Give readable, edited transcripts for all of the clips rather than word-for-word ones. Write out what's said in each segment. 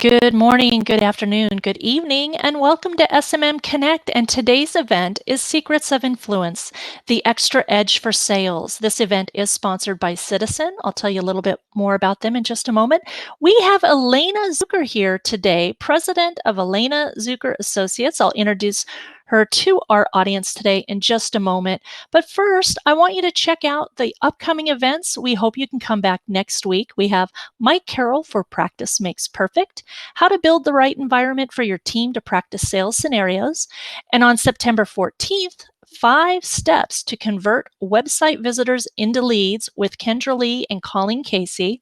Good morning, good afternoon, good evening, and welcome to SMM Connect. And today's event is Secrets of Influence, the extra edge for sales. This event is sponsored by Citizen. I'll tell you a little bit more about them in just a moment. We have Elena Zucker here today, president of Elena Zucker Associates. I'll introduce her to our audience today in just a moment. But first, I want you to check out the upcoming events. We hope you can come back next week. We have Mike Carroll for Practice Makes Perfect, how to build the right environment for your team to practice sales scenarios. And on September 14th, 5 steps to convert website visitors into leads with Kendra Lee and Colleen Casey.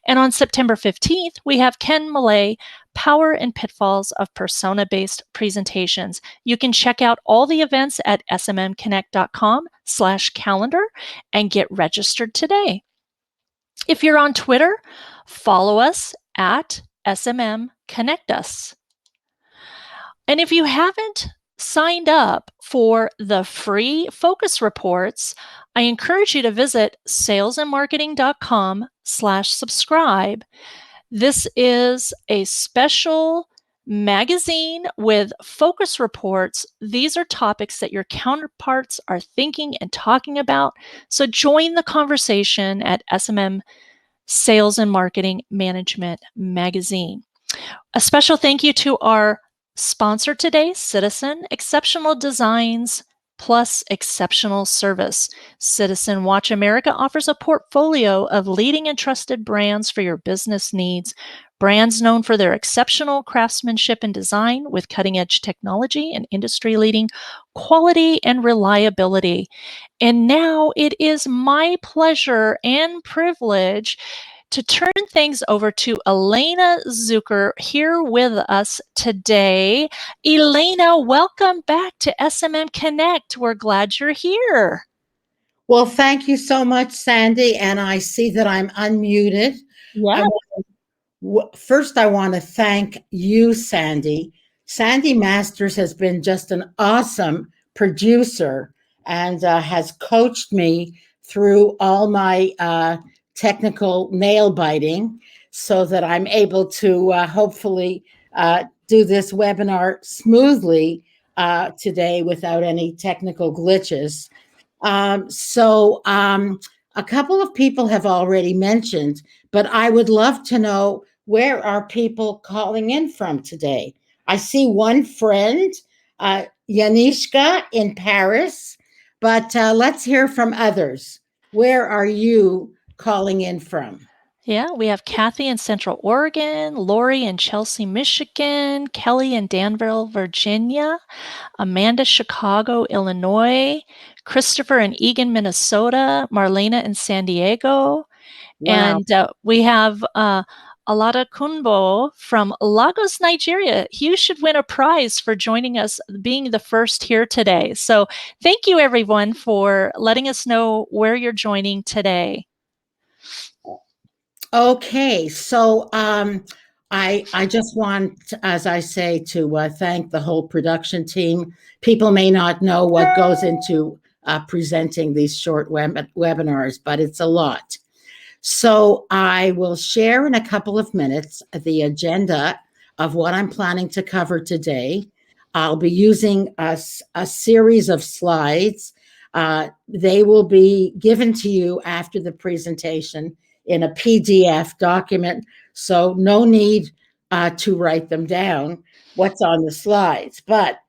And on September 15th, we have Ken Millay, Power and Pitfalls of Persona-Based Presentations. You can check out all the events at smmconnect.com/calendar and get registered today. If you're on Twitter, follow us at SMM Connect Us. And if you haven't signed up for the free focus reports, I encourage you to visit salesandmarketing.com/subscribe. This is a special magazine with focus reports. These are topics that your counterparts are thinking and talking about. So join the conversation at SMM Sales and Marketing Management Magazine. A special thank you to our sponsor today, Citizen, exceptional designs plus exceptional service. Citizen Watch America offers a portfolio of leading and trusted brands for your business needs. Brands known for their exceptional craftsmanship and design with cutting-edge technology and industry-leading quality and reliability. And now it is my pleasure and privilege to turn things over to Elena Zucker here with us today. Elena, welcome back to SMM Connect. We're glad you're here. Well, thank you so much, Sandy. And I see that I'm unmuted. Yeah. First, I want to thank you, Sandy. Sandy Masters has been just an awesome producer and has coached me through all my technical nail biting so that I'm able to hopefully do this webinar smoothly today without any technical glitches. A couple of people have already mentioned, but I would love to know, where are people calling in from today? I see one friend, Yanishka in Paris, but let's hear from others. Where are you calling in from? Yeah, we have Kathy in Central Oregon, Lori in Chelsea, Michigan, Kelly in Danville, Virginia, Amanda, Chicago, Illinois, Christopher in Eagan, Minnesota, Marlena in San Diego. Wow. And we have Alada Kunbo from Lagos, Nigeria. You should win a prize for joining us, being the first here today. So thank you, everyone, for letting us know where you're joining today. Okay, so I just want, as I say, to thank the whole production team. People may not know what goes into presenting these short webinars, but it's a lot. So I will share in a couple of minutes the agenda of what I'm planning to cover today. I'll be using a series of slides. They will be given to you after the presentation in a PDF document, so no need to write them down, what's on the slides. But,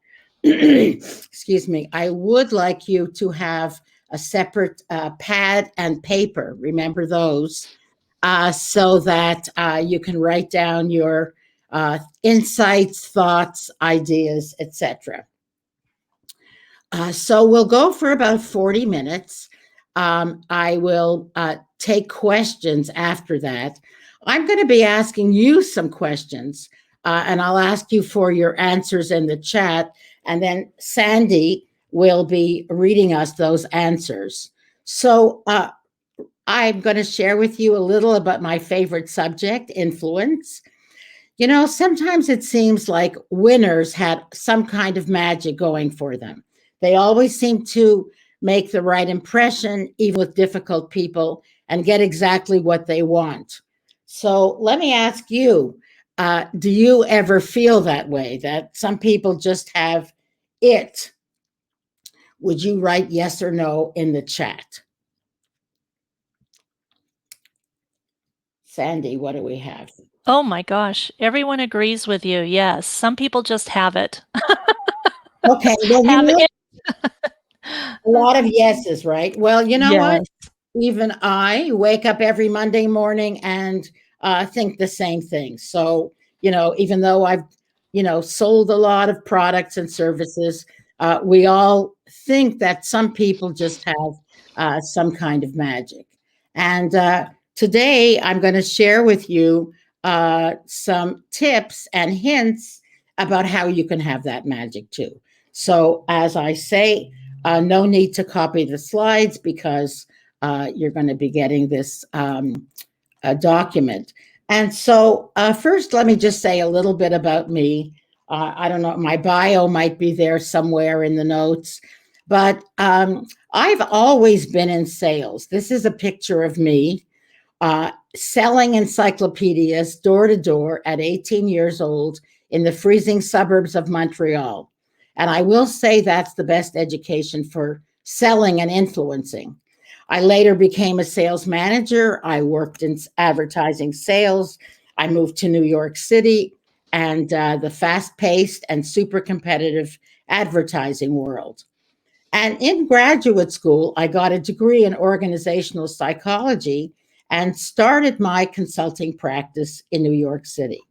excuse me, I would like you to have a separate pad and paper, remember those, so that you can write down your insights, thoughts, ideas, etc. So we'll go for about 40 minutes. I will take questions after that. I'm going to be asking you some questions, and I'll ask you for your answers in the chat, and then Sandy will be reading us those answers. So I'm going to share with you a little about my favorite subject, influence. You know, sometimes it seems like winners had some kind of magic going for them. They always seem to make the right impression, even with difficult people, and get exactly what they want. So let me ask you, Do you ever feel that way, that some people just have it? Would you write yes or no in the chat? Sandy, what do we have? Oh my gosh, everyone agrees with you. Yes, some people just have it. Okay, well, Have it. a lot of yeses, right? Well, you know what? Yes. Even I wake up every Monday morning and think the same thing. So, even though I've, sold a lot of products and services, we all think that some people just have some kind of magic. And today I'm going to share with you some tips and hints about how you can have that magic too. So, as I say, no need to copy the slides because you're going to be getting this document. And so, first, let me just say a little bit about me. I don't know, my bio might be there somewhere in the notes, but I've always been in sales. This is a picture of me selling encyclopedias door to door at 18 years old in the freezing suburbs of Montreal. And I will say that's the best education for selling and influencing. I later became a sales manager. I worked in advertising sales. I moved to New York City and the fast paced and super competitive advertising world. And in graduate school, I got a degree in organizational psychology and started my consulting practice in New York City.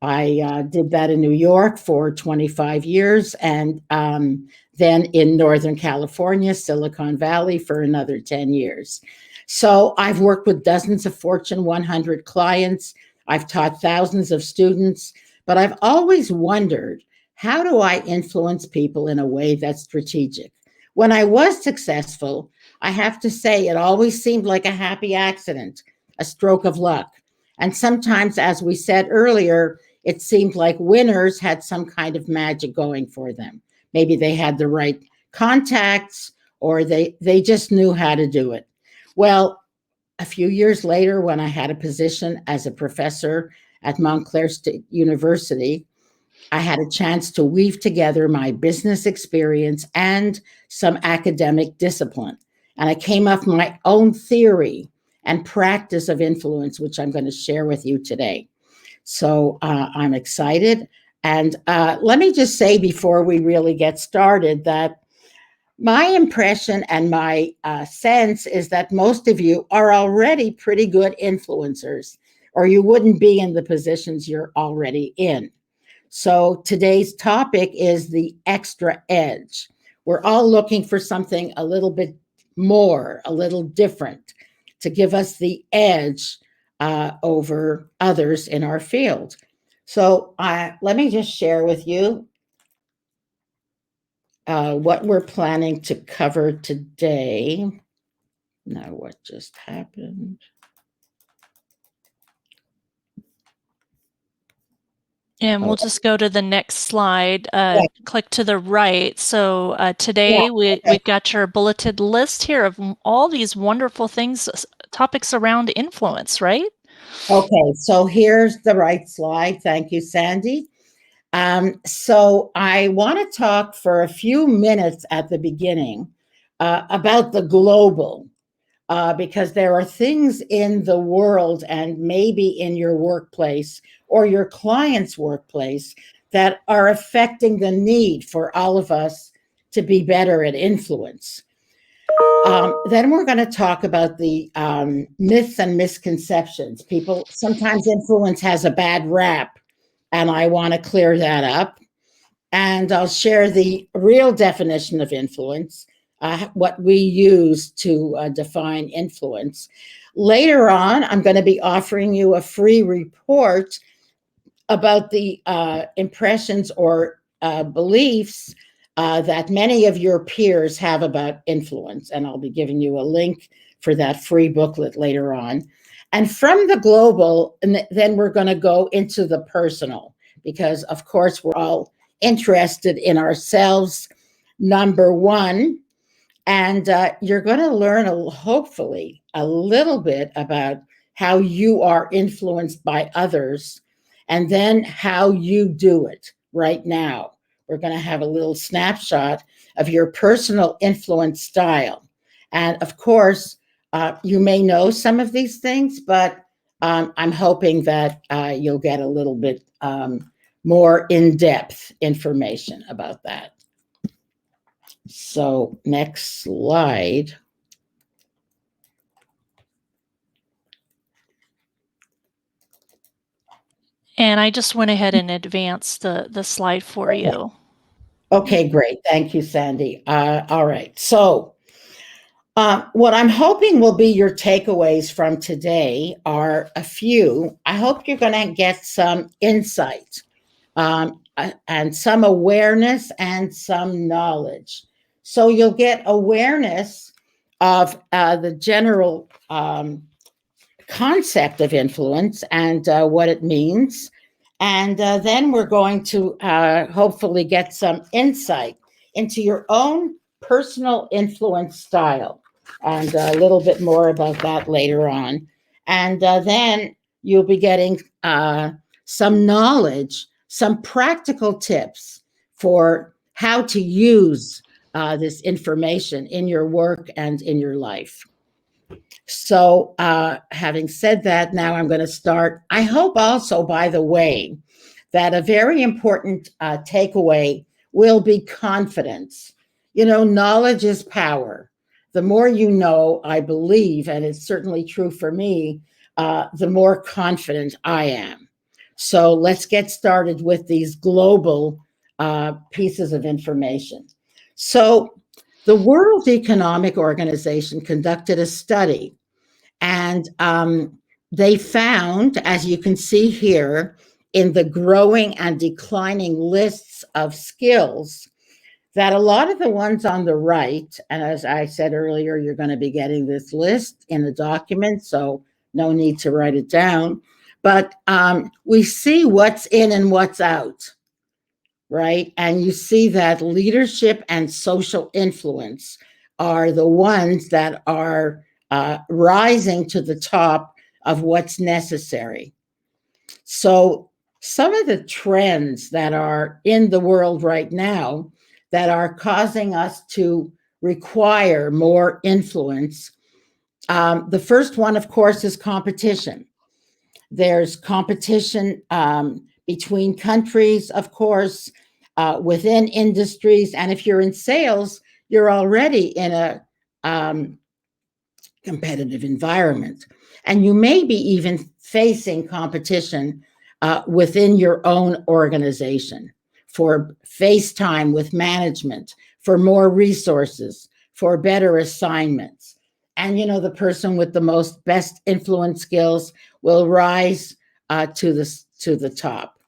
I did that in New York for 25 years and then in Northern California, Silicon Valley for another 10 years. So I've worked with dozens of Fortune 100 clients. I've taught thousands of students, but I've always wondered, how do I influence people in a way that's strategic? When I was successful, I have to say it always seemed like a happy accident, a stroke of luck. And sometimes, as we said earlier, it seemed like winners had some kind of magic going for them. Maybe they had the right contacts or they just knew how to do it. Well, a few years later, when I had a position as a professor at Montclair State University, I had a chance to weave together my business experience and some academic discipline. And I came up with my own theory and practice of influence, which I'm going to share with you today. So I'm excited. And let me just say before we really get started that my impression and my sense is that most of you are already pretty good influencers, or you wouldn't be in the positions you're already in. So today's topic is the extra edge. We're all looking for something a little bit more, a little different to give us the edge over others in our field. So let me just share with you what we're planning to cover today. Now, what just happened? And we'll Oh, just go to the next slide, yeah, click to the right. So yeah, today okay. we've got your bulleted list here of all these wonderful things, topics around influence, right? Okay, so here's the right slide. Thank you, Sandy. So I want to talk for a few minutes at the beginning about the global, because there are things in the world and maybe in your workplace or your client's workplace that are affecting the need for all of us to be better at influence. Then we're going to talk about the myths and misconceptions. People sometimes influence has a bad rap, and I want to clear that up. And I'll share the real definition of influence, what we use to define influence. Later on, I'm going to be offering you a free report about the impressions or beliefs that many of your peers have about influence. And I'll be giving you a link for that free booklet later on. And from the global, and then we're going to go into the personal, because of course we're all interested in ourselves, number one. And you're going to learn, hopefully, a little bit about how you are influenced by others and then how you do it right now. We're going to have a little snapshot of your personal influence style. And of course, you may know some of these things, but I'm hoping that you'll get a little bit more in-depth information about that. So next slide. And I just went ahead and advanced the slide for you. Okay, great. Thank you, Sandy. All right. So what I'm hoping will be your takeaways from today are a few. I hope you're going to get some insight and some awareness and some knowledge. So you'll get awareness of the general concept of influence and what it means. And then we're going to hopefully get some insight into your own personal influence style, and a little bit more about that later on. And then you'll be getting some knowledge, some practical tips for how to use this information in your work and in your life. So, having said that, now I'm going to start. I hope also, by the way, that a very important takeaway will be confidence. You know, knowledge is power. The more you know, I believe, and it's certainly true for me, the more confident I am. So let's get started with these global pieces of information. So the World Economic Organization conducted a study, and they found, as you can see here, in the growing and declining lists of skills, that a lot of the ones on the right, and as I said earlier, you're going to be getting this list in the document, so no need to write it down, but we see what's in and what's out, right? And you see that leadership and social influence are the ones that are rising to the top of what's necessary. So some of the trends that are in the world right now that are causing us to require more influence. The first one, of course, is competition. There's competition between countries, of course, within industries. And if you're in sales, you're already in a competitive environment. And you may be even facing competition within your own organization for face time with management, for more resources, for better assignments. And you know, the person with the most best influence skills will rise to the top.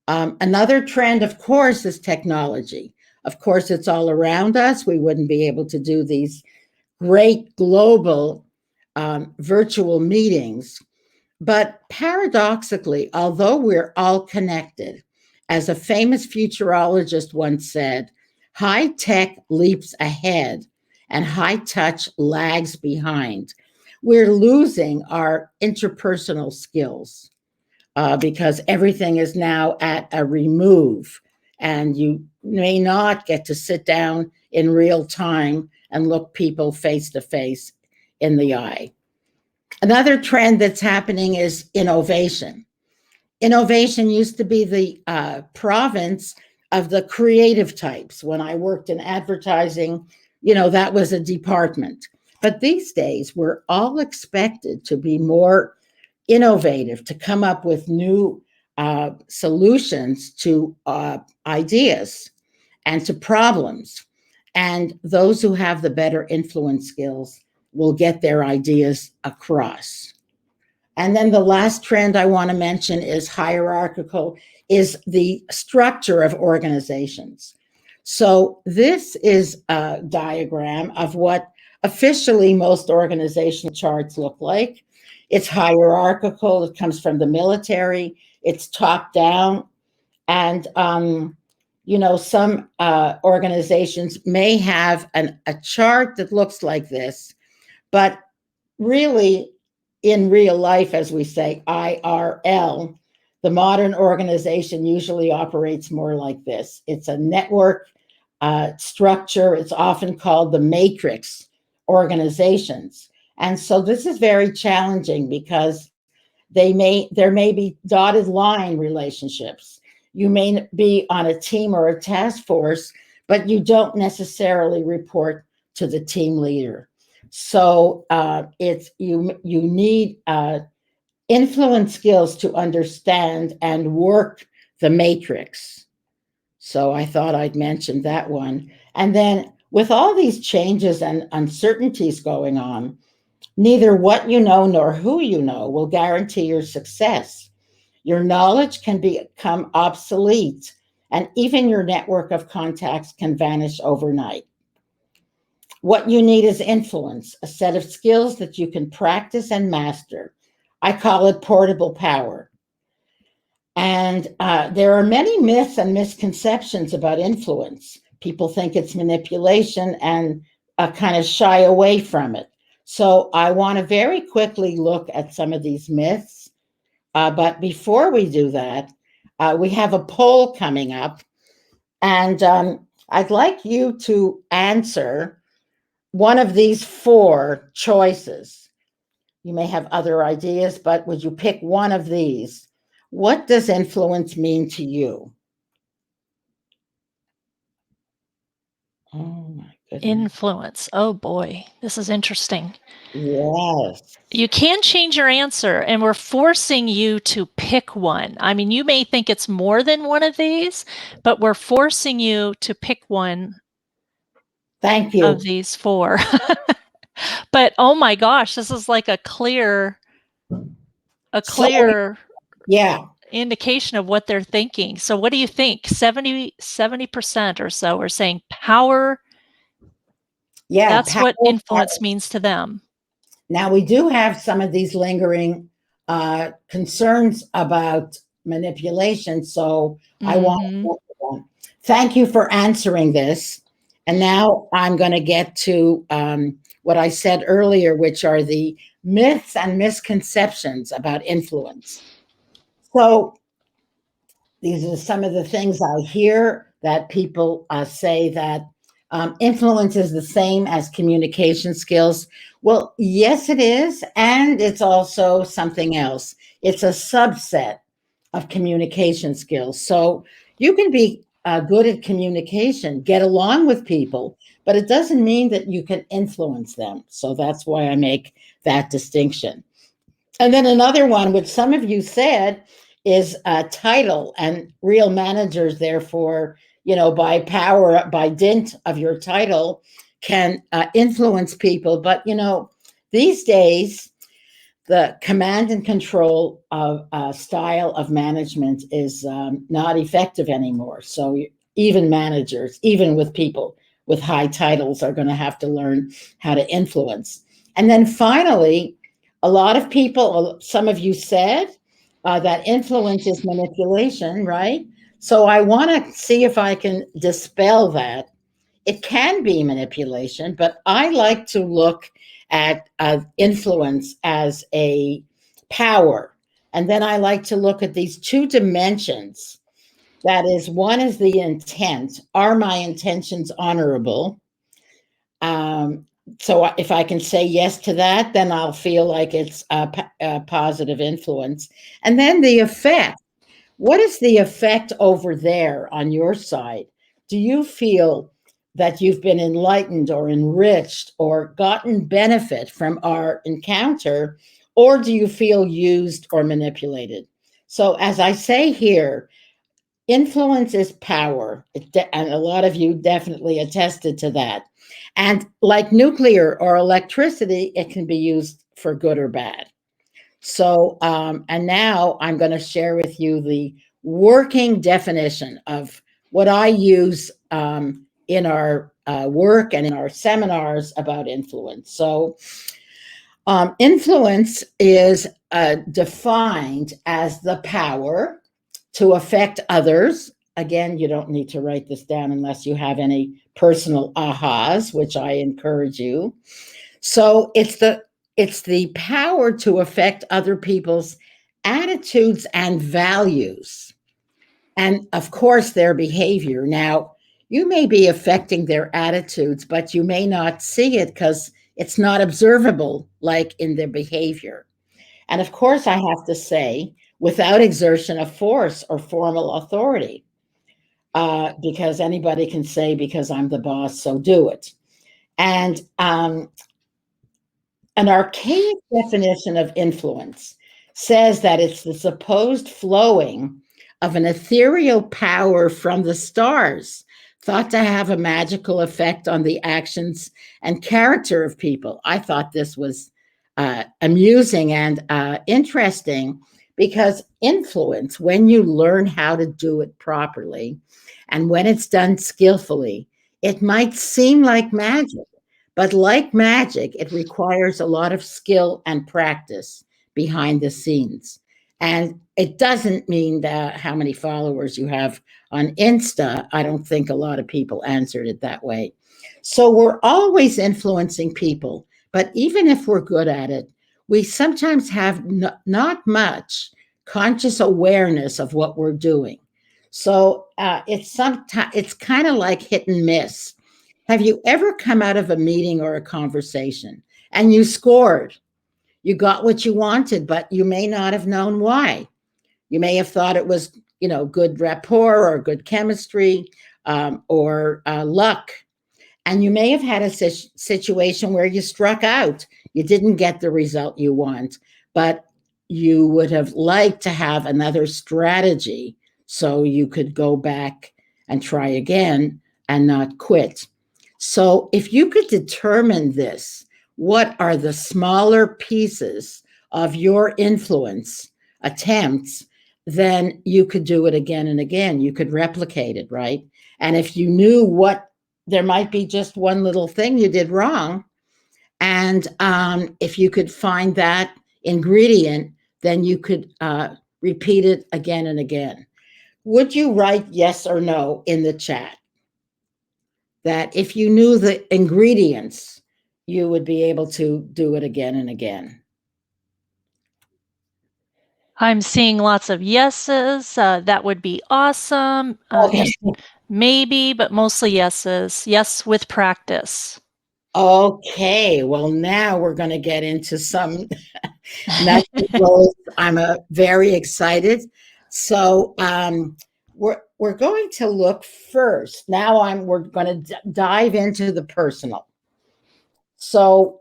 Another trend, of course, is technology. Of course, it's all around us. We wouldn't be able to do these great global virtual meetings. But paradoxically, although we're all connected, as a famous futurologist once said, high tech leaps ahead and high touch lags behind. We're losing our interpersonal skills because everything is now at a remove, and you may not get to sit down in real time and look people face to face in the eye. Another trend that's happening is innovation. Innovation used to be the province of the creative types. When I worked in advertising, you know, that was a department. But these days, we're all expected to be more innovative, to come up with new solutions to ideas and to problems. And those who have the better influence skills will get their ideas across. And then the last trend I want to mention is hierarchical, is the structure of organizations. So this is a diagram of what officially most organizational charts look like. It's hierarchical, it comes from the military, it's top down, and you know, some organizations may have a chart that looks like this, but really, in real life, as we say, IRL, the modern organization usually operates more like this. It's a network structure. It's often called the matrix organizations. And so this is very challenging because there may be dotted line relationships. You may be on a team or a task force, but you don't necessarily report to the team leader. So it's you need influence skills to understand and work the matrix. So I thought I'd mention that one. And then with all these changes and uncertainties going on, neither what you know nor who you know will guarantee your success. Your knowledge can become obsolete, and even your network of contacts can vanish overnight. What you need is influence, a set of skills that you can practice and master. I call it portable power. And there are many myths and misconceptions about influence. People think it's manipulation and kind of shy away from it. So I want to very quickly look at some of these myths. But before we do that, we have a poll coming up. And I'd like you to answer one of these four choices. You may have other ideas, but would you pick one of these? What does influence mean to you? Oh my goodness. Influence. Oh boy, this is interesting. Yes. You can change your answer, and we're forcing you to pick one. I mean, you may think it's more than one of these, but we're forcing you to pick one Thank of you. these four. But oh my gosh, this is like a clear So, yeah. indication of what they're thinking. So what do you think? 70% or so are saying power. Yeah. That's what influence means to them. Now, we do have some of these lingering concerns about manipulation. So I want to thank you for answering this. And now I'm going to get to what I said earlier, which are the myths and misconceptions about influence. So these are some of the things I hear that people say that influence is the same as communication skills. Well, yes, it is. And it's also something else. It's a subset of communication skills. So you can be good at communication, get along with people, but it doesn't mean that you can influence them. So that's why I make that distinction. And then another one, which some of you said, is a title, and real managers, therefore, by power, by dint of your title, can influence people. But, these days, the command and control of style of management is not effective anymore. So even managers, even with people with high titles, are going to have to learn how to influence. And then finally, a lot of people, some of you said that influence is manipulation, right? So I want to see if I can dispel that. It can be manipulation, but I like to look at influence as a power. And then I like to look at these two dimensions. That is, one is the intent. Are my intentions honorable? So if I can say yes to that, then I'll feel like it's a positive influence. And then the effect. What is the effect over there on your side? Do you feel that you've been enlightened or enriched or gotten benefit from our encounter, or do you feel used or manipulated? So, as I say here, influence is power. And a lot of you definitely attested to that. And like nuclear or electricity, it can be used for good or bad. So, and now I'm going to share with you the working definition of what I use in our work and in our seminars about influence. So, influence is defined as the power to affect others. Again, you don't need to write this down unless you have any personal ahas, which I encourage you. So it's the power to affect other people's attitudes and values, and of course, their behavior. Now, you may be affecting their attitudes, but you may not see it because it's not observable like in their behavior. And of course, I have to say, without exertion of force or formal authority, because anybody can say, because I'm the boss, so do it. And an archaic definition of influence says that it's the supposed flowing of an ethereal power from the stars, thought to have a magical effect on the actions and character of people. I thought this was amusing and interesting because influence, when you learn how to do it properly and when it's done skillfully, it might seem like magic. But like magic, it requires a lot of skill and practice behind the scenes. And it doesn't mean that how many followers you have on Insta. I don't think a lot of people answered it that way. So we're always influencing people. But even if we're good at it, we sometimes have not much conscious awareness of what we're doing. So it's kind of like hit and miss. Have you ever come out of a meeting or a conversation and you scored? You got what you wanted, but you may not have known why. You may have thought it was, good rapport or good chemistry, or luck. And you may have had a situation where you struck out. You didn't get the result you want, but you would have liked to have another strategy so you could go back and try again and not quit. So, if you could determine this, what are the smaller pieces of your influence attempts, then you could do it again and again. You could replicate it, right? And if you knew what, there might be just one little thing you did wrong. And if you could find that ingredient, then you could repeat it again and again. Would you write yes or no in the chat? That if you knew the ingredients, you would be able to do it again and again. I'm seeing lots of yeses. That would be awesome. Okay. Maybe, but mostly yeses. Yes, with practice. Okay. Well, now we're going to get into some nuts and bolts. I'm very excited. So we're going to look first. Now we're going to dive into the personal. So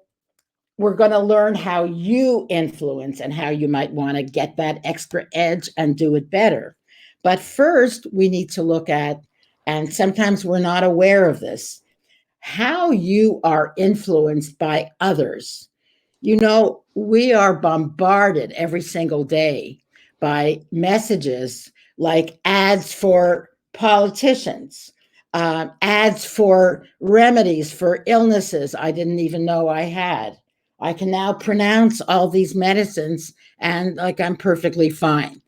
we're going to learn how you influence and how you might want to get that extra edge and do it better. But first, we need to look at, and sometimes we're not aware of this, how you are influenced by others. We are bombarded every single day by messages like ads for politicians, ads for remedies for illnesses I didn't even know I had. I can now pronounce all these medicines and like I'm perfectly fine.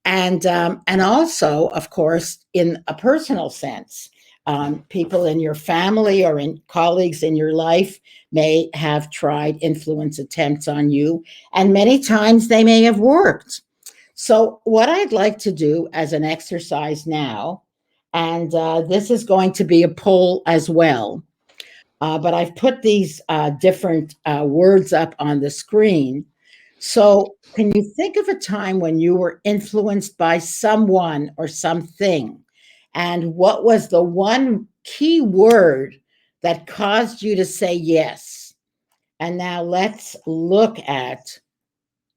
And also, of course, in a personal sense, people in your family or in colleagues in your life may have tried influence attempts on you, and many times they may have worked. So, what I'd like to do as an exercise now, and this is going to be a poll as well, but I've put these different words up on the screen. So, can you think of a time when you were influenced by someone or something? And what was the one key word that caused you to say yes? And now let's look at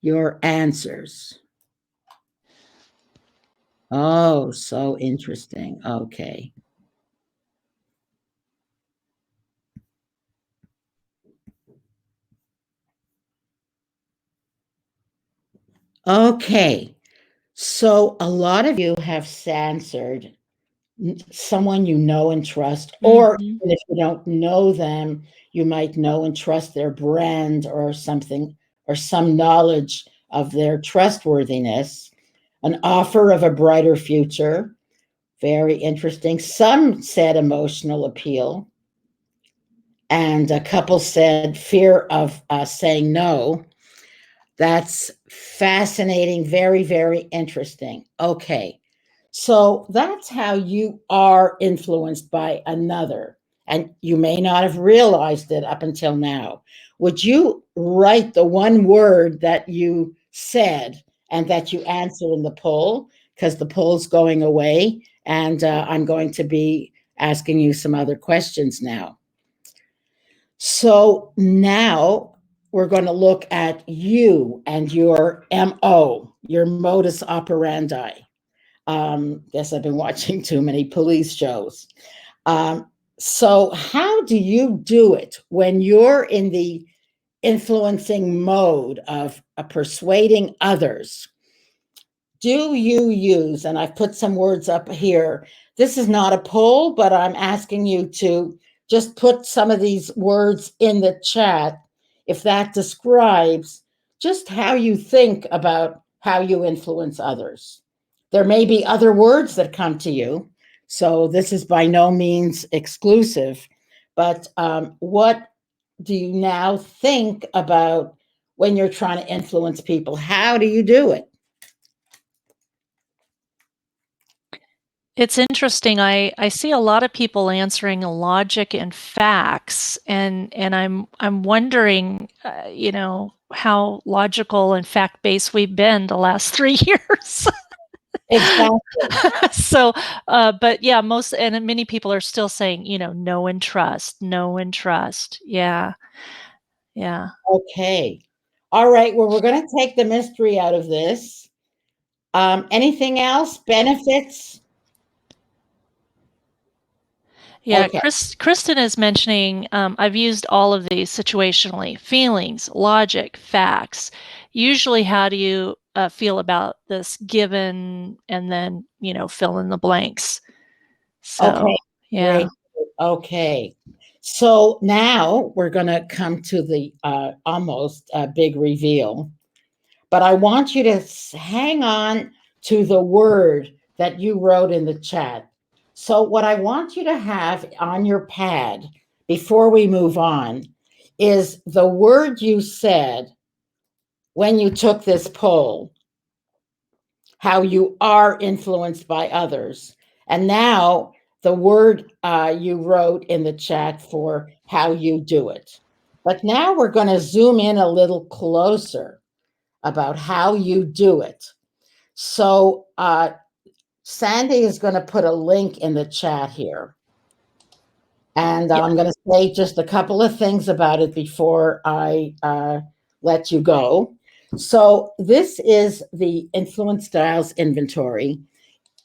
your answers. Oh, so interesting. Okay. Okay. So a lot of you have answered someone you know and trust, or Mhm. if you don't know them, you might know and trust their brand or something, or some knowledge of their trustworthiness, an offer of a brighter future. Very interesting. Some said emotional appeal, and a couple said fear of saying no. That's fascinating. Very, very interesting. Okay. So that's how you are influenced by another. And you may not have realized it up until now. Would you write the one word that you said and that you answer in the poll? Because the poll's going away, and I'm going to be asking you some other questions now. So now we're going to look at you and your MO, your modus operandi. Guess I've been watching too many police shows. Um, so, how do you do it when you're in the influencing mode of persuading others? Do you use, and I've put some words up here, this is not a poll, but I'm asking you to just put some of these words in the chat if that describes just how you think about how you influence others. There may be other words that come to you, so this is by no means exclusive, but what do you now think about when you're trying to influence people? How do you do it? It's interesting. I see a lot of people answering logic and facts, and I'm wondering, how logical and fact based we've been the last 3 years. Exactly. So, but yeah, many people are still saying, know and trust, know and trust. Yeah, yeah. Okay. All right. Well, we're going to take the mystery out of this. Anything else? Benefits? Yeah, Okay. Kristen is mentioning, I've used all of these situationally: feelings, logic, facts. Usually, how do you feel about this given, and then, fill in the blanks. Okay. So, yeah. Great. Okay. So now we're going to come to the almost big reveal. But I want you to hang on to the word that you wrote in the chat. So, what I want you to have on your pad before we move on is the word you said when you took this poll, how you are influenced by others. And now the word you wrote in the chat for how you do it. But now we're going to zoom in a little closer about how you do it. So, Sandy is going to put a link in the chat here. And Yeah. I'm going to say just a couple of things about it before I let you go. So, this is the Influence Styles Inventory.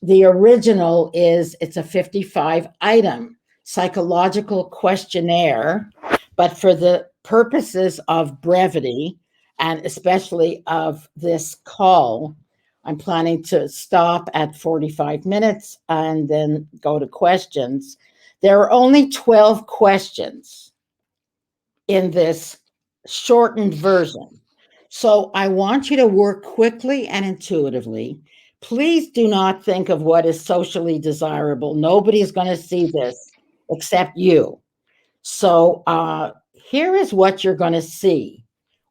The original it's a 55 item psychological questionnaire, but for the purposes of brevity, and especially of this call, I'm planning to stop at 45 minutes and then go to questions. There are only 12 questions in this shortened version. So I want you to work quickly and intuitively. Please do not think of what is socially desirable. Nobody's going to see this except you. So here is what you're going to see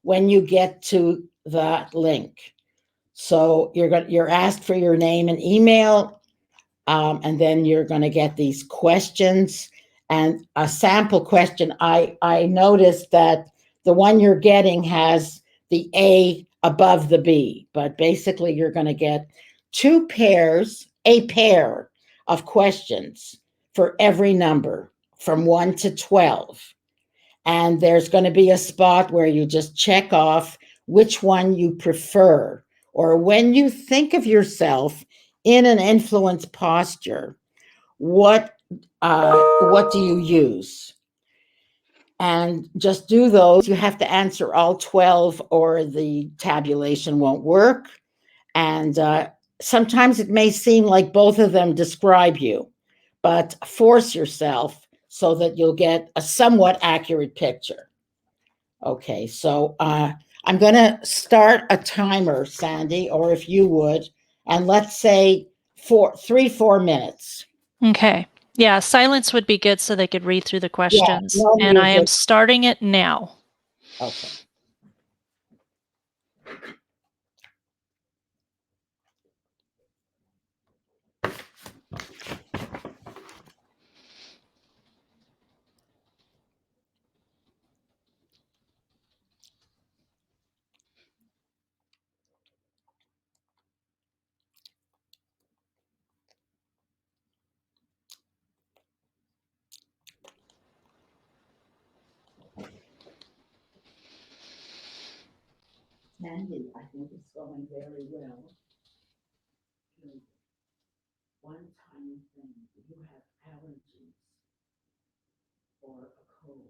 when you get to that link. So you're asked for your name and email, and then you're going to get these questions and a sample question. I noticed that the one you're getting has the A above the B, but basically you're going to get a pair of questions for every number from 1 to 12. And there's going to be a spot where you just check off which one you prefer, or when you think of yourself in an influence posture, what what do you use? And just do those. You have to answer all 12 or the tabulation won't work. And sometimes it may seem like both of them describe you, but force yourself so that you'll get a somewhat accurate picture. Okay, so I'm going to start a timer, Sandy, or if you would, and let's say 4 minutes. Okay. Yeah, silence would be good so they could read through the Yeah, questions. no And I am music. starting it now. Okay. Sandy, I think it's going very well. One tiny thing, you have allergies or a cold.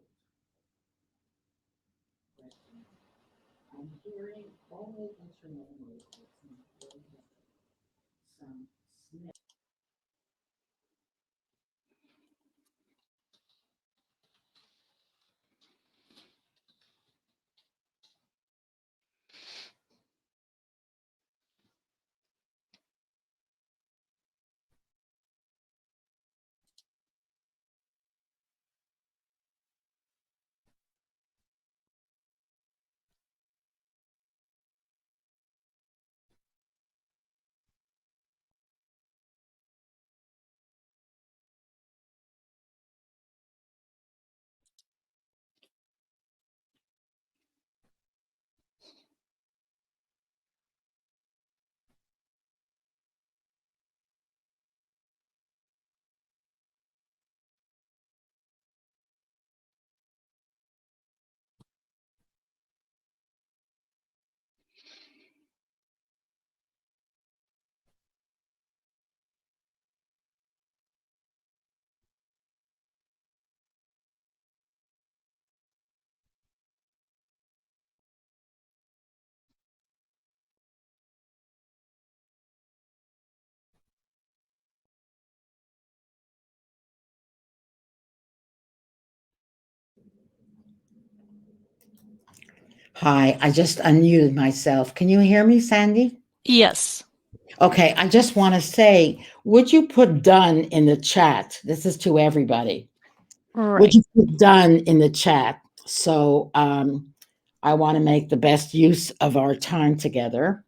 I'm hearing only intermittently some sniff. Hi, I just unmuted myself. Can you hear me, Sandy? Yes. Okay, I just want to say, would you put done in the chat? This is to everybody. Would Right. you put done in the chat? So I want to make the best use of our time together.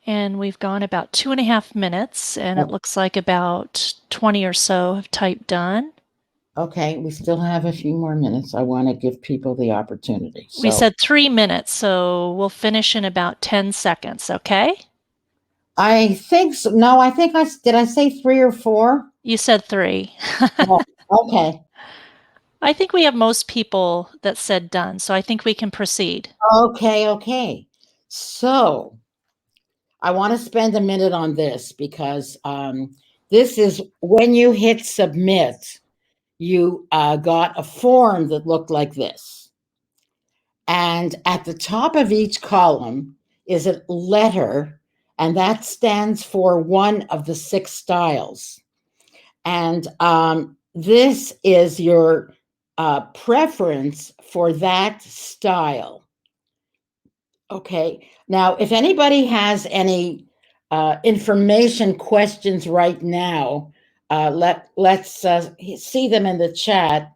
And we've gone about 2.5 minutes, and it looks like about 20 or so have typed done. Okay, we still have a few more minutes. I want to give people the opportunity. We So said 3 minutes, so we'll finish in about 10 seconds, okay? I think so. No, I think did I say 3 or 4? You said 3. Oh, okay. I think we have most people that said done, so I think we can proceed. Okay. So I want to spend a minute on this because this is when you hit submit, you got a form that looked like this. And at the top of each column is a letter, and that stands for one of the 6 styles. And this is your preference for that style. Okay. Now, if anybody has any information questions right now, let's see them in the chat.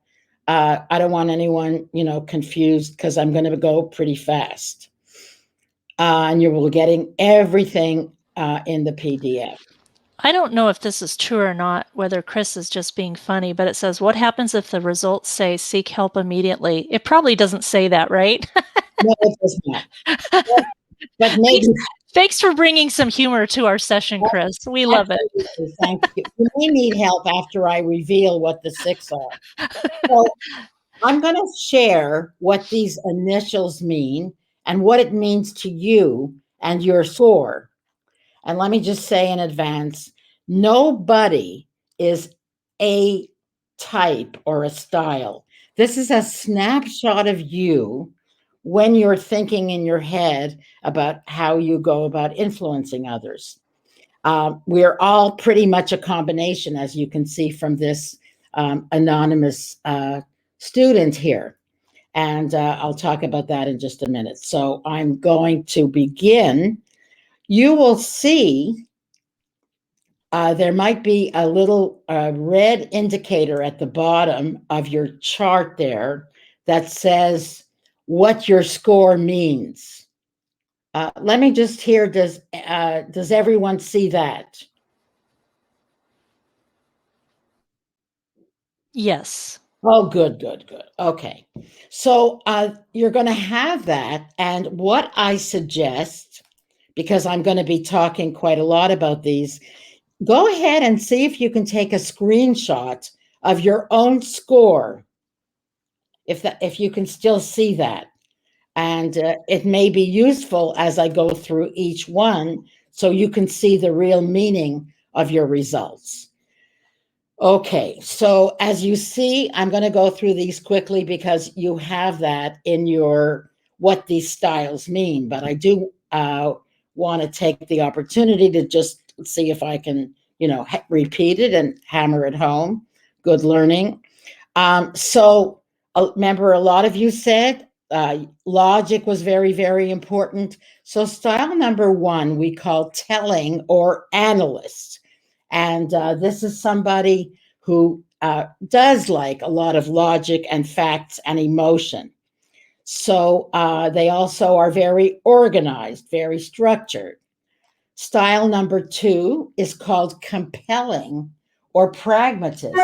I don't want anyone, confused because I'm going to go pretty fast, and you will be getting everything in the PDF. I don't know if this is true or not, whether Chris is just being funny, but it says, what happens if the results say seek help immediately? It probably doesn't say that, right? No, it does not. But thanks, maybe. thanks for bringing some humor to our session, Chris. We love it. Absolutely. Thank you. You may need help after I reveal what the 6 are. So I'm going to share what these initials mean and what it means to you and your score. And let me just say in advance, nobody is a type or a style. This is a snapshot of you when you're thinking in your head about how you go about influencing others. We're all pretty much a combination, as you can see from this anonymous student here. And I'll talk about that in just a minute. So I'm going to begin. You will see there might be a little red indicator at the bottom of your chart there that says what your score means. Let me just hear, does everyone see that? Yes. Oh, good. Okay. So you're going to have that. And what I suggest, because I'm going to be talking quite a lot about these, go ahead and see if you can take a screenshot of your own score, if you can still see that. And it may be useful as I go through each one so you can see the real meaning of your results. Okay, so as you see, I'm going to go through these quickly because you have that in your what these styles mean. But I do want to take the opportunity to just see if I can, repeat it and hammer it home. Good learning. So remember, a lot of you said logic was very, very important. So style number one, we call telling or analyst. And this is somebody who does like a lot of logic and facts and emotion. So they also are very organized, very structured. Style number two is called compelling or pragmatist.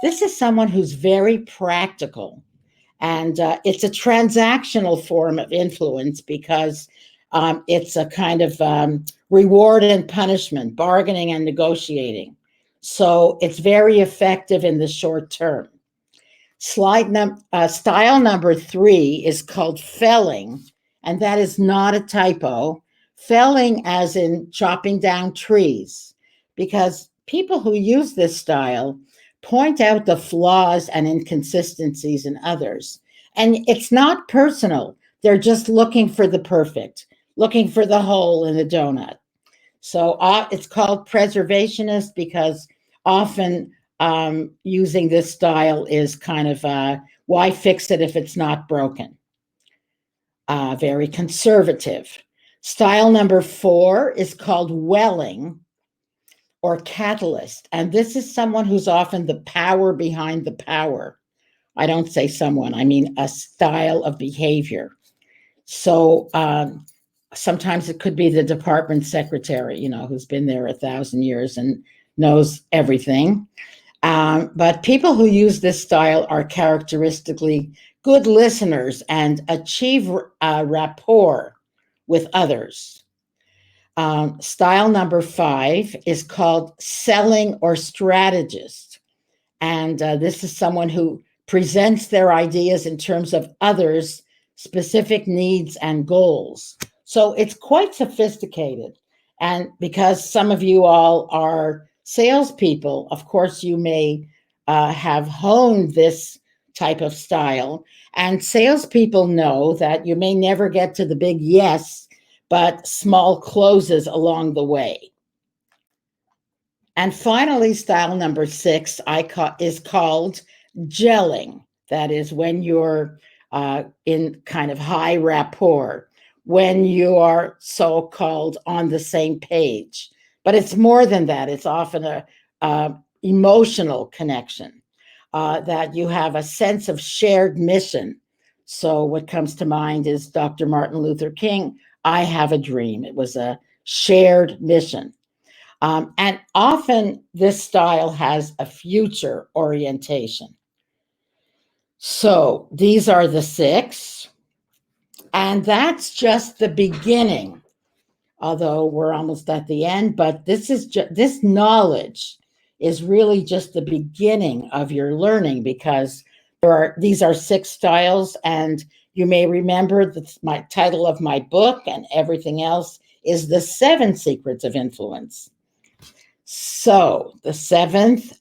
This is someone who's very practical, and it's a transactional form of influence because it's a kind of reward and punishment, bargaining and negotiating. So it's very effective in the short term. Style number three is called felling, and that is not a typo. Felling, as in chopping down trees, because people who use this style point out the flaws and inconsistencies in others. And it's not personal, they're just looking for the perfect, looking for the hole in the donut. So it's called preservationist because often using this style is kind of why fix it if it's not broken? Very conservative. Style number four is called welling or catalyst. And this is someone who's often the power behind the power. I don't say someone, I mean a style of behavior. So sometimes it could be the department secretary, who's been there 1,000 years and knows everything. But people who use this style are characteristically good listeners and achieve rapport with others. Style number five is called selling or strategist. And this is someone who presents their ideas in terms of others' specific needs and goals. So it's quite sophisticated. And because some of you all are salespeople, of course, you may have honed this type of style. And salespeople know that you may never get to the big yes, but small closes along the way. And finally, style number six is called gelling. That is when you're in kind of high rapport, when you are so-called on the same page. But it's more than that. It's often a emotional connection, that you have a sense of shared mission. So what comes to mind is Dr. Martin Luther King, I have a dream. It was a shared mission. And often this style has a future orientation. So these are the six, and that's just the beginning, although we're almost at the end, but this knowledge is really just the beginning of your learning because these are six styles, and you may remember that my title of my book and everything else is The 7 Secrets of Influence. So the seventh,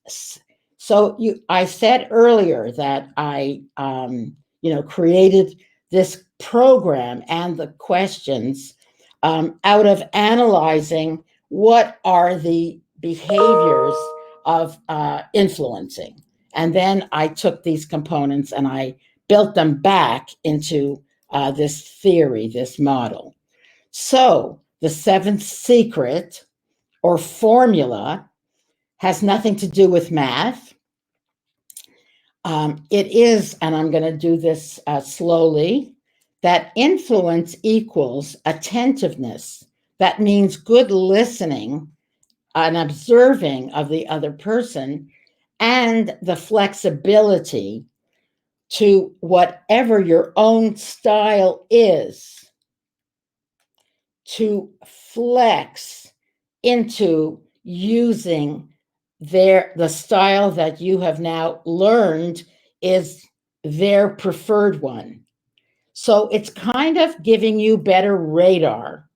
I said earlier that I, created this program and the questions out of analyzing what are the behaviors of influencing. And then I took these components and I built them back into this theory, this model. So the seventh secret or formula has nothing to do with math. It is, and I'm going to do this slowly, that influence equals attentiveness. That means good listening and observing of the other person and the flexibility to whatever your own style is to flex into using the style that you have now learned is their preferred one. So it's kind of giving you better radar.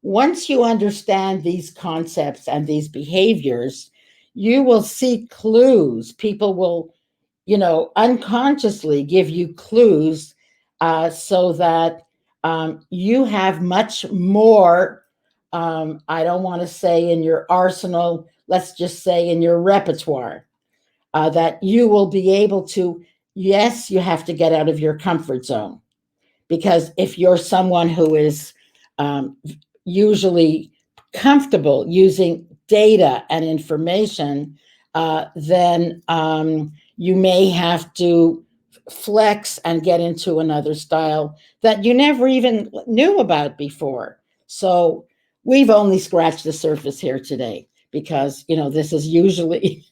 Once you understand these concepts and these behaviors, you will see clues. People will, unconsciously give you clues, so that you have much more. I don't want to say in your arsenal, let's just say in your repertoire, that you will be able to. Yes, you have to get out of your comfort zone, because if you're someone who is um, usually comfortable using data and information, then you may have to flex and get into another style that you never even knew about before. So we've only scratched the surface here today, because this is usually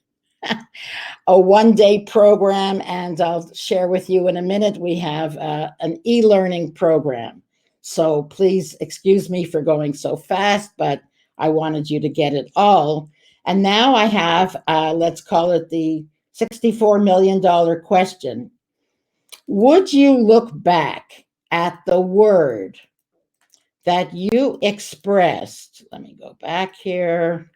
a 1 day program, and I'll share with you in a minute. We have an e-learning program. So please excuse me for going so fast, but I wanted you to get it all. And now I have, let's call it the $64 million question. Would you look back at the word that you expressed? Let me go back here.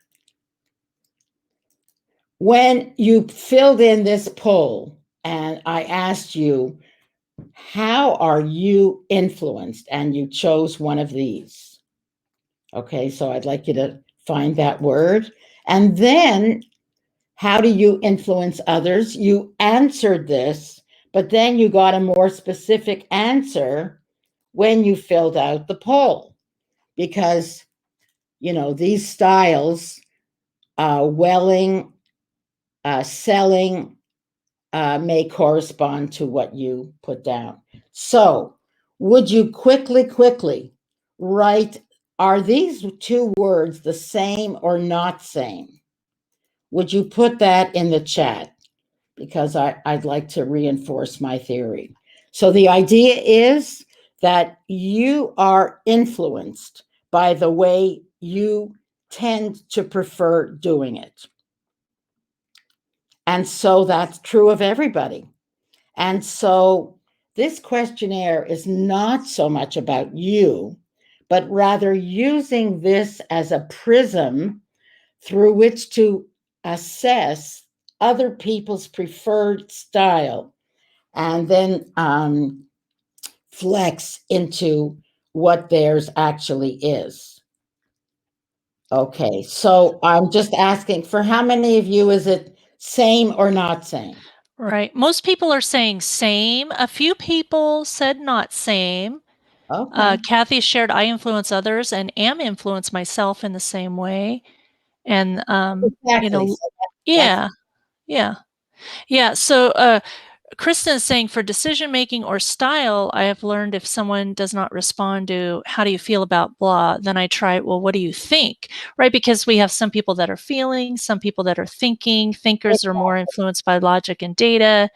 When you filled in this poll and I asked you, how are you influenced? And you chose one of these. Okay, so I'd like you to find that word. And then, how do you influence others? You answered this, but then you got a more specific answer when you filled out the poll. Because, these styles, welling, selling, may correspond to what you put down. So, would you quickly write, are these two words the same or not same? Would you put that in the chat? Because I'd like to reinforce my theory. So, the idea is that you are influenced by the way you tend to prefer doing it. And so that's true of everybody. And so this questionnaire is not so much about you, but rather using this as a prism through which to assess other people's preferred style, and then flex into what theirs actually is. Okay, so I'm just asking, for how many of you is it same or not same? Right. Most people are saying same. A few people said not same. Okay. Kathy shared I influence others and am influenced myself in the same way. And, Exactly. So that's yeah, yeah, yeah. So, Kristen is saying for decision making or style, I have learned if someone does not respond to how do you feel about blah, then I try, well, what do you think? Right? Because we have some people that are feeling, some people that are thinking. Thinkers are more influenced by logic and data.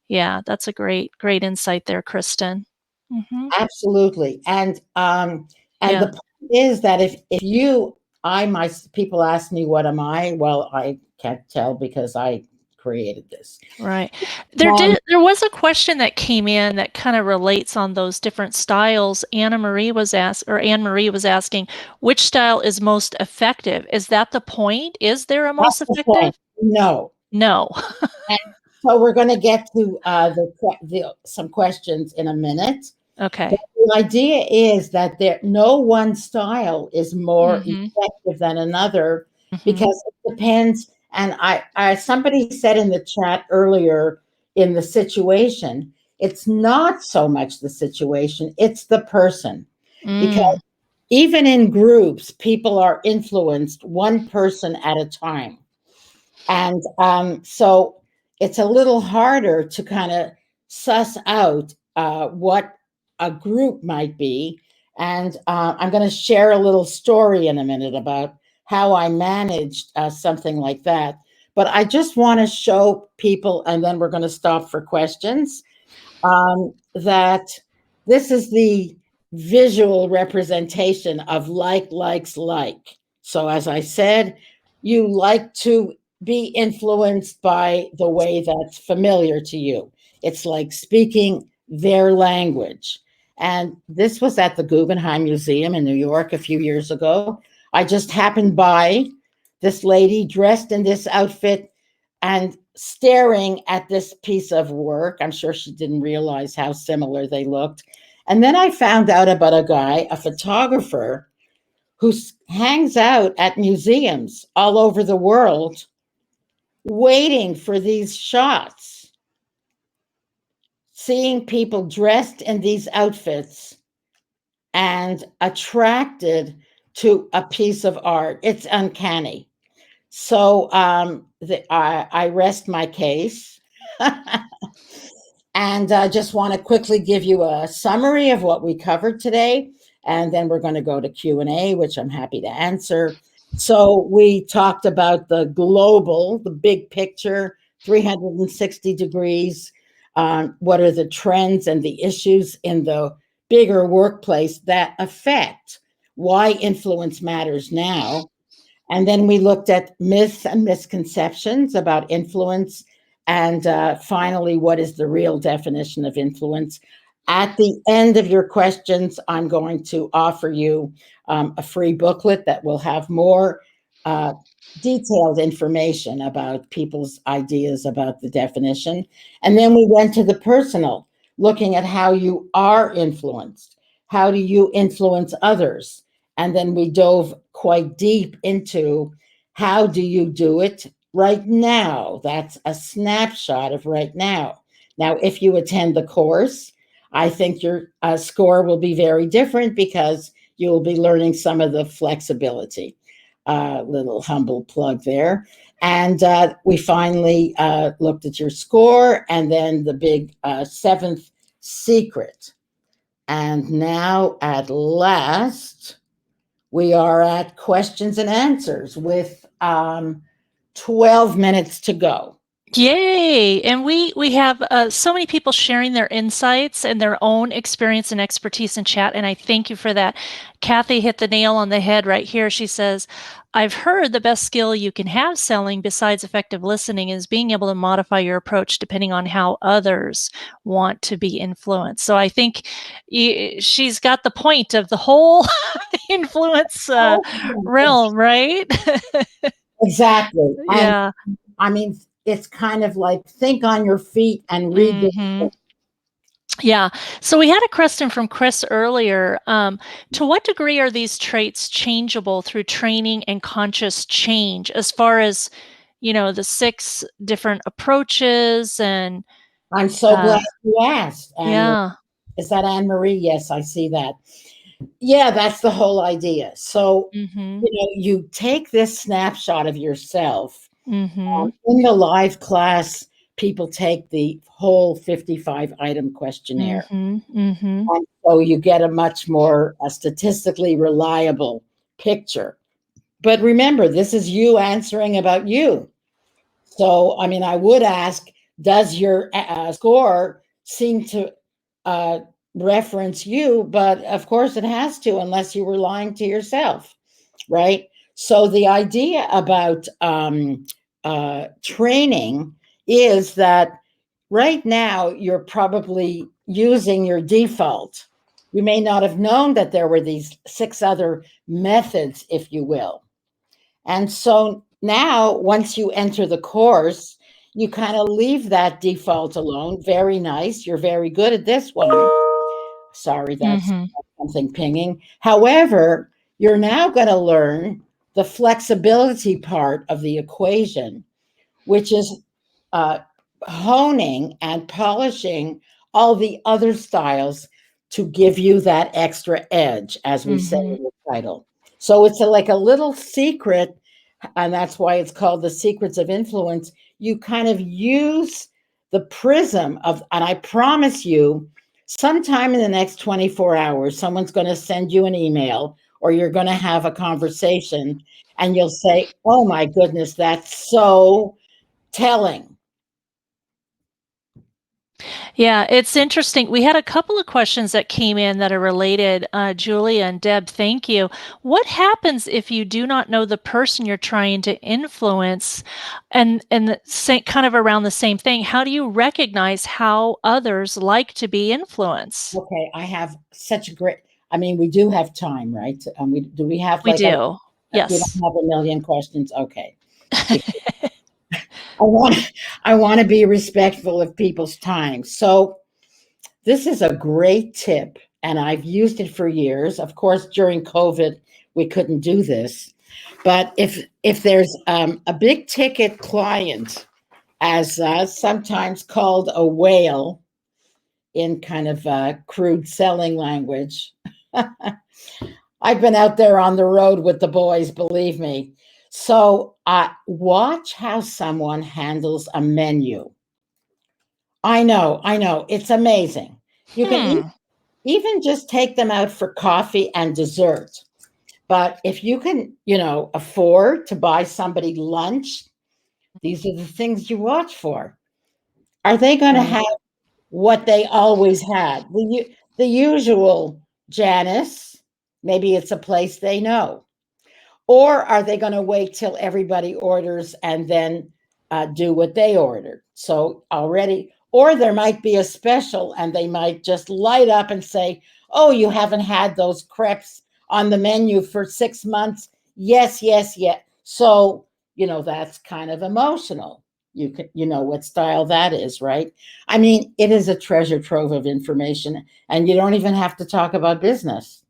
Yeah, that's a great insight there, Kristen. Mhm. absolutely. And Yeah, the point is that if you, my people ask me what am I? Well, I can't tell because I created this. right. Um, There was a question that came in that kind of relates on those different styles. Anne Marie was asking which style is most effective. Is that the point? Is there a that's most the point. effective? No. No. And so we're going to get to some questions in a minute. But Okay. the idea is that no one style is more Mhm. effective than another, Mhm. because it depends. And somebody said in the chat earlier, in the situation, it's not so much the situation, it's the person. Mm. Because even in groups, people are influenced one person at a time. And so it's a little harder to kind of suss out what a group might be. And I'm going to share a little story in a minute about how I managed something like that. But I just want to show people, and then we're going to stop for questions, that this is the visual representation of like, likes, like. So, as I said, you like to be influenced by the way that's familiar to you. It's like speaking their language. And this was at the Guggenheim Museum in New York a few years ago. I just happened by this lady dressed in this outfit and staring at this piece of work. I'm sure she didn't realize how similar they looked. And then I found out about a guy, a photographer, who hangs out at museums all over the world waiting for these shots, seeing people dressed in these outfits and attracted to a piece of art. It's uncanny. So I rest my case. And I just want to quickly give you a summary of what we covered today, and then we're going to go to Q&A, which I'm happy to answer. So we talked about the global, the big picture, 360 degrees. What are the trends and the issues in the bigger workplace that affect why influence matters now? And then we looked at myths and misconceptions about influence. And finally, what is the real definition of influence? At the end of your questions, I'm going to offer you a free booklet that will have more uh, detailed information about people's ideas about the definition. And then we went to the personal, looking at how you are influenced. How do you influence others? And then we dove quite deep into how do you do it right now? That's a snapshot of right now. Now, if you attend the course, I think your score will be very different because you will be learning some of the flexibility. Little humble plug there. And we finally looked at your score and then the big seventh secret. And now, at last, we are at questions and answers with 12 minutes to go. Yay! And we have so many people sharing their insights and their own experience and expertise in chat, and I thank you for that. Kathy hit the nail on the head right here. She says, I've heard the best skill you can have selling besides effective listening is being able to modify your approach depending on how others want to be influenced. So I think she's got the point of the whole influence realm, right? Exactly. And Yeah. I mean, it's kind of like think on your feet and read the. Mm-hmm. Yeah. So we had a question from Chris earlier. To what degree are these traits changeable through training and conscious change as far as, the 6 different approaches and I'm so glad you asked, Anne Marie. yeah. Is that Anne Marie? Yes, I see that. Yeah, that's the whole idea. So, Mhm. you take this snapshot of yourself. Mhm. In the live class, people take the whole 55 item questionnaire. Mhm. Mhm. And so you get a much more statistically reliable picture. But remember, this is you answering about you. So, I mean, I would ask, does your score seem to uh, reference you? But of course, it has to, unless you were lying to yourself, right? So, the idea about training is that right now you're probably using your default. You may not have known that there were these 6 other methods, if you will. And so now, once you enter the course, you kind of leave that default alone. Very nice. You're very good at this one. Sorry, that's Mhm. something pinging. However, you're now going to learn the flexibility part of the equation, which is uh, honing and polishing all the other styles to give you that extra edge, as we say Mhm. in the title. So it's like a little secret, and that's why it's called the secrets of influence. You kind of use the prism of, and I promise you, sometime in the next 24 hours, someone's going to send you an email or you're going to have a conversation and you'll say, oh my goodness, that's so telling. Yeah, it's interesting. We had a couple of questions that came in that are related. Julia and Deb, thank you. What happens if you do not know the person you're trying to influence? And the same, kind of around the same thing. How do you recognize how others like to be influenced? Okay, I have such a great. I mean, we do have time, right? We have We like a do. we Yes. don't have a million questions. Okay, because I want I want to be respectful of people's time. So this is a great tip, and I've used it for years. Of course, during COVID, we couldn't do this, but if there's a big ticket client, as sometimes called a whale in kind of crude selling language. I've been out there on the road with the boys, believe me. So watch how someone handles a menu. I know, it's amazing. You can Hmm. even just take them out for coffee and dessert. But if you can, afford to buy somebody lunch, these are the things you watch for. Are they going to Right. have what they always had? The usual Janice, maybe it's a place they know. Or are they going to wait till everybody orders and then do what they ordered? So already, or there might be a special and they might just light up and say, "Oh, you haven't had those crepes on the menu for 6 months." Yes, yes, yes. So, that's kind of emotional. You know what style that is, right? I mean, it is a treasure trove of information, and you don't even have to talk about business.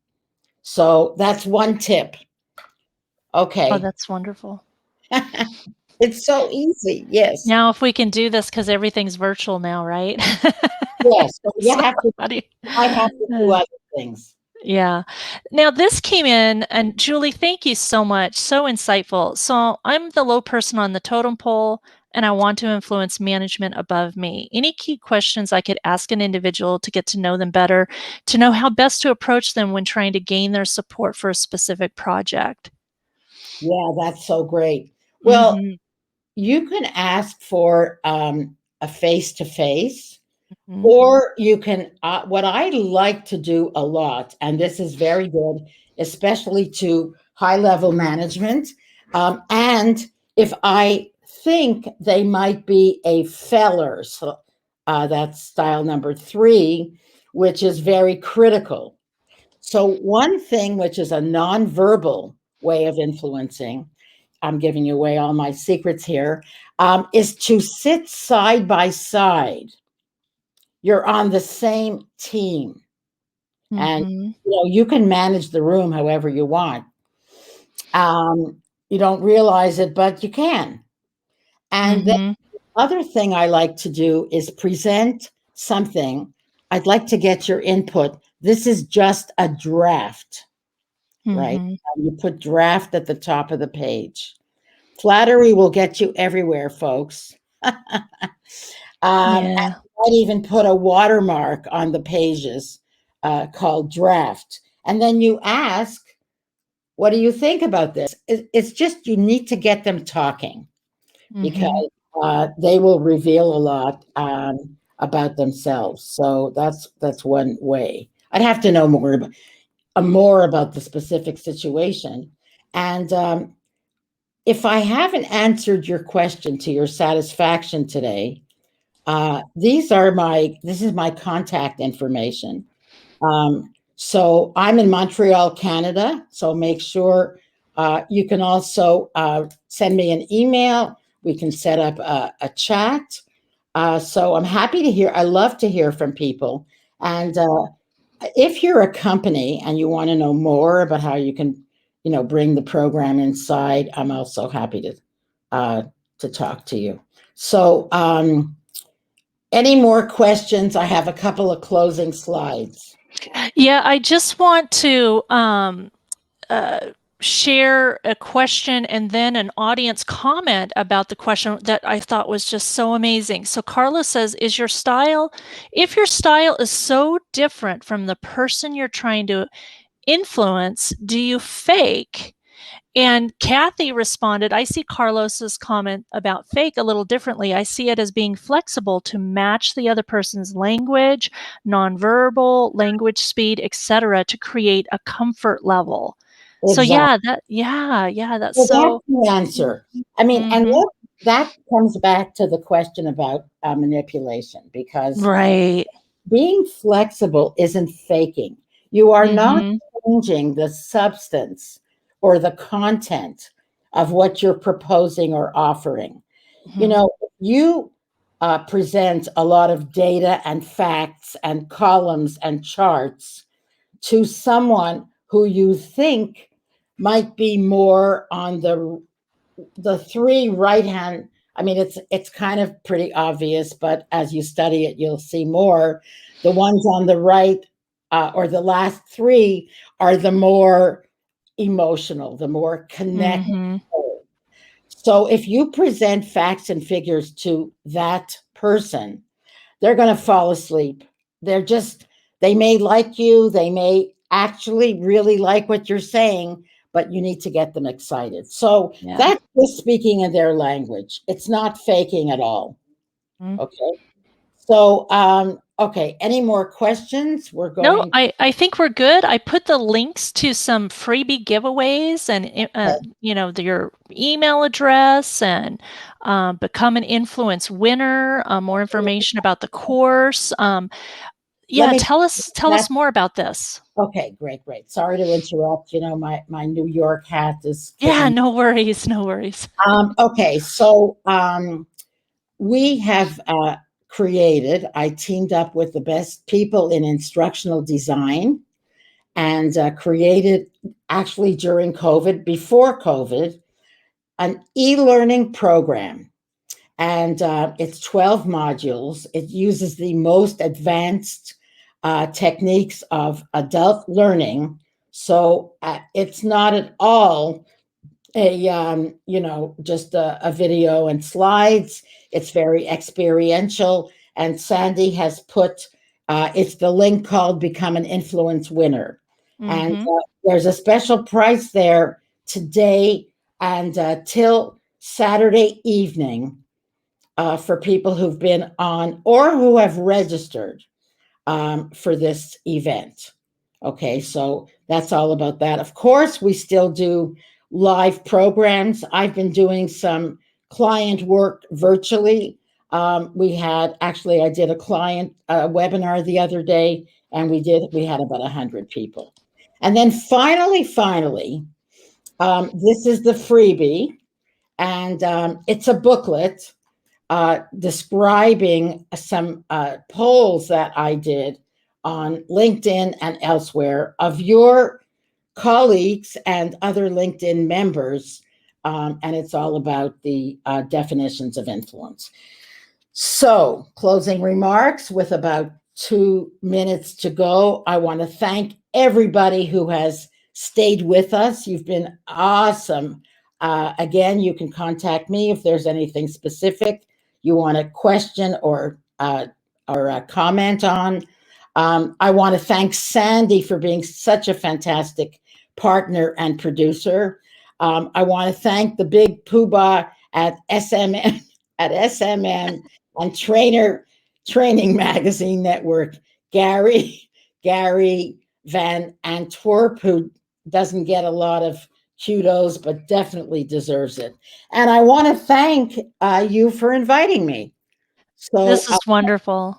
So that's one tip. Oh, Okay. that's wonderful. It's so easy. Yes. Now, if we can do this because everything's virtual now, right? Yes. So So how do you you might have to do uh, other things. yeah. Now this came in, and Julie, thank you so much. So insightful. So I'm the low person on the totem pole, and I want to influence management above me. Any key questions I could ask an individual to get to know them better, to know how best to approach them when trying to gain their support for a specific project? Yeah, that's so great. Well, Mhm. you can ask for a face to face, Mhm. or you can, what I like to do a lot, and this is very good, especially to high level management. And if I think they might be a feller, so that's style number 3, which is very critical. So, one thing which is a nonverbal way of influencing, I'm giving you away all my secrets here, is to sit side by side. You're on the same team, and Mhm. you can manage the room however you want. You don't realize it, but you can. And then Mhm. the other thing I like to do is present something. I'd like to get your input. This is just a draft, right? Mhm. You put draft at the top of the page. Flattery will get you everywhere, folks. And Yeah. you might even put a watermark on the pages called draft. And then you ask, what do you think about this? It's just you need to get them talking Mhm. because they will reveal a lot about themselves. So that's one way. I'd have to know more about the specific situation. And if I haven't answered your question to your satisfaction today, this is my contact information. So I'm in Montreal, Canada. So make sure you can also send me an email. We can set up a chat. So I'm happy to hear. I love to hear from people. And if you're a company and you want to know more about how you can, bring the program inside, I'm also happy to talk to you. So, any more questions? I have a couple of closing slides. Yeah, I just want to uh, share a question and then an audience comment about the question that I thought was just so amazing. So Carla says, if your style is so different from the person you're trying to influence, do you fake? And Kathy responded, I see Carlos's comment about fake a little differently. I see it as being flexible to match the other person's language, nonverbal, language speed, etc., to create a comfort level. So Exactly. that's Well, that's so. the answer. I mean, and Mm-hmm. that comes back to the question about manipulation, because Right. being flexible isn't faking. You are not Mm-hmm. changing the substance or the content of what you're proposing or offering. You Mm-hmm. know, you present a lot of data and facts and columns and charts to someone who you think might be more on the three right hand. I mean, it's kind of pretty obvious, but as you study it, you'll see more. The ones on the right, or the last three, are the more emotional, the more connected. Mm-hmm. So if you present facts and figures to that person, they're going to fall asleep. They're just, they may like you, they may actually really like what you're saying, but you need to get them excited. So Yeah. that's just speaking in their language. It's not faking at all. Mm-hmm. Okay. So, okay. Any more questions? We're No, going. I think we're good. I put the links to some freebie giveaways and, your email address and become an influence winner, more information about the course. Let Yeah, me. tell us That more about this. okay. Great. Great. Sorry to interrupt. You know, my New York hat is Yeah, kicking. no worries, no worries. Okay. So, we have created, I teamed up with the best people in instructional design and created, actually during COVID, before COVID, an e learning program. And it's 12 modules. It uses the most advanced techniques of adult learning. So it's not at all just a video and slides. It's very experiential, and Sandy has put it's the link called become an influence winner, and Mm-hmm. there's a special price there today and till Saturday evening, for people who've been on or who have registered for this event. Okay, so that's all about that. Of course, we still do live programs. I've been doing some client work virtually. I did a client webinar the other day, and we had about 100 people. And then finally, this is the freebie, and it's a booklet describing some polls that I did on LinkedIn and elsewhere of your colleagues and other LinkedIn members. And it's all about the definitions of influence. So, closing remarks with about 2 minutes to go. I want to thank everybody who has stayed with us. You've been awesome. Again, you can contact me if there's anything specific you want to question or comment on. I want to thank Sandy for being such a fantastic partner and producer. I want to thank the big poobah at SMM at SMM and Training Magazine Network, Gary Van Antwerp, who doesn't get a lot of kudos, but definitely deserves it. And I want to thank you for inviting me. So, This is wonderful.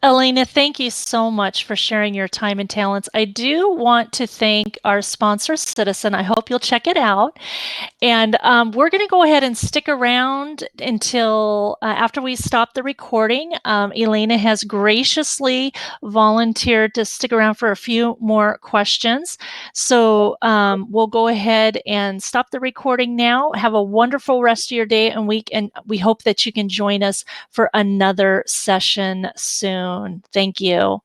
Elena, thank you so much for sharing your time and talents. I do want to thank our sponsor, Citizen. I hope you'll check it out. And we're going to go ahead and stick around until after we stop the recording. Elena has graciously volunteered to stick around for a few more questions. So we'll go ahead and stop the recording now. Have a wonderful rest of your day and week. And we hope that you can join us for another session soon. Thank you.